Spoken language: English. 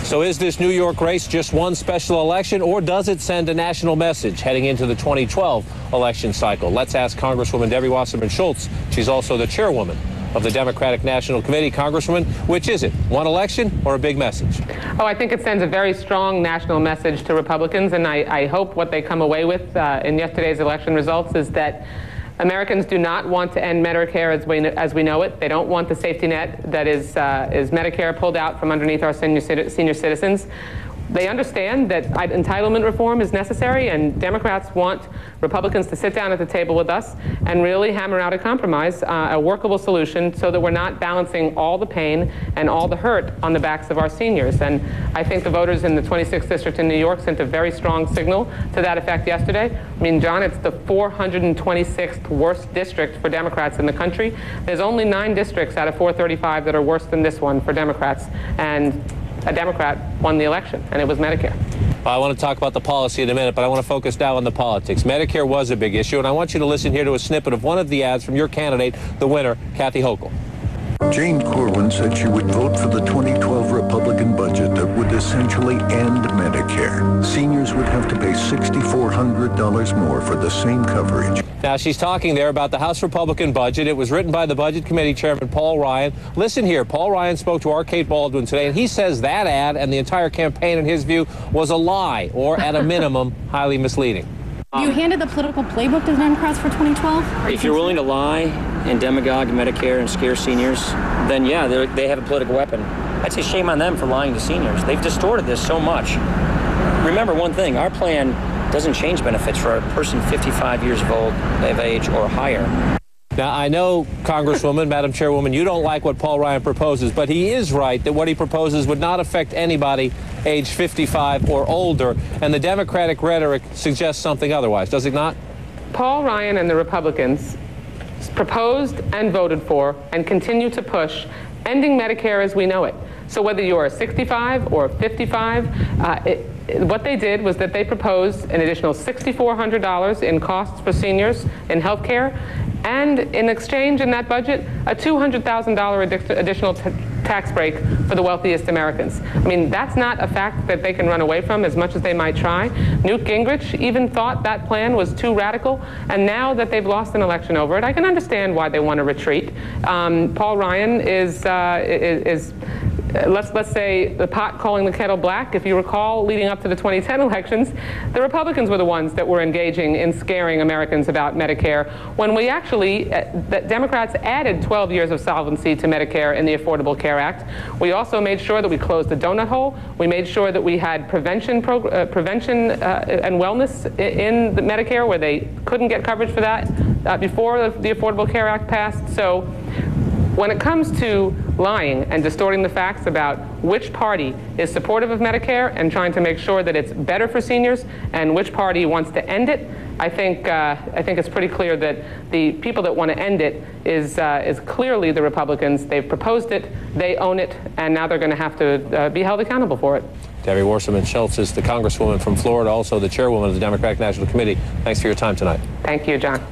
So is this New York race just one special election, or does it send a national message heading into the 2012 election cycle? Let's ask Congresswoman Debbie Wasserman Schultz. She's also the chairwoman of the Democratic National Committee. Congresswoman, which is it, one election or a big message? Oh, I think it sends a very strong national message to Republicans, and I hope what they come away with in yesterday's election results is that Americans do not want to end Medicare as we know it. They don't want the safety net that is Medicare pulled out from underneath our senior citizens. They understand that entitlement reform is necessary, and Democrats want Republicans to sit down at the table with us and really hammer out a compromise, a workable solution, so that we're not balancing all the pain and all the hurt on the backs of our seniors. And I think the voters in the 26th district in New York sent a very strong signal to that effect yesterday. I mean, John, it's the 426th worst district for Democrats in the country. There's only 9 districts out of 435 that are worse than this one for Democrats, and a Democrat won the election, and it was Medicare. I want to talk about the policy in a minute, but I want to focus now on the politics. Medicare was a big issue, and I want you to listen here to a snippet of one of the ads from your candidate, the winner, Kathy Hochul. Jane Corwin said she would vote for the 2012 Republican budget that would essentially end Medicare. Seniors would have to pay $6,400 more for the same coverage. Now, she's talking there about the House Republican budget. It was written by the Budget Committee Chairman Paul Ryan. Listen here. Paul Ryan spoke to our Kate Baldwin today, and he says that ad and the entire campaign, in his view, was a lie, or at a minimum, highly misleading. You handed the political playbook to the Democrats for 2012? If you're willing to lie and demagogue Medicare and scare seniors, then yeah, they have a political weapon. I'd say shame on them for lying to seniors. They've distorted this so much. Remember one thing, our plan doesn't change benefits for a person 55 years of age or higher. Now, I know, Congresswoman, Madam Chairwoman, you don't like what Paul Ryan proposes, but he is right that what he proposes would not affect anybody age 55 or older, and the Democratic rhetoric suggests something otherwise, does it not? Paul Ryan and the Republicans proposed and voted for and continue to push ending Medicare as we know it. So whether you're 65 or 55, what they did was that they proposed an additional $6,400 in costs for seniors in health care, and in exchange in that budget, a $200,000 additional tax break for the wealthiest Americans. I mean, that's not a fact that they can run away from as much as they might try. Newt Gingrich even thought that plan was too radical, and now that they've lost an election over it, I can understand why they want to retreat. Paul Ryan is let's say the pot calling the kettle black. If you recall, leading up to the 2010 elections, the Republicans were the ones that were engaging in scaring Americans about Medicare, when we actually, the Democrats added 12 years of solvency to Medicare in the Affordable Care Act. We also made sure that we closed the donut hole. We made sure that we had prevention and wellness in the Medicare, where they couldn't get coverage for that before the Affordable Care Act passed. So when it comes to lying and distorting the facts about which party is supportive of Medicare and trying to make sure that it's better for seniors and which party wants to end it, I think it's pretty clear that the people that want to end it is clearly the Republicans. They've proposed it, they own it, and now they're going to have to be held accountable for it. Debbie Wasserman Schultz is the Congresswoman from Florida, also the chairwoman of the Democratic National Committee. Thanks for your time tonight. Thank you, John.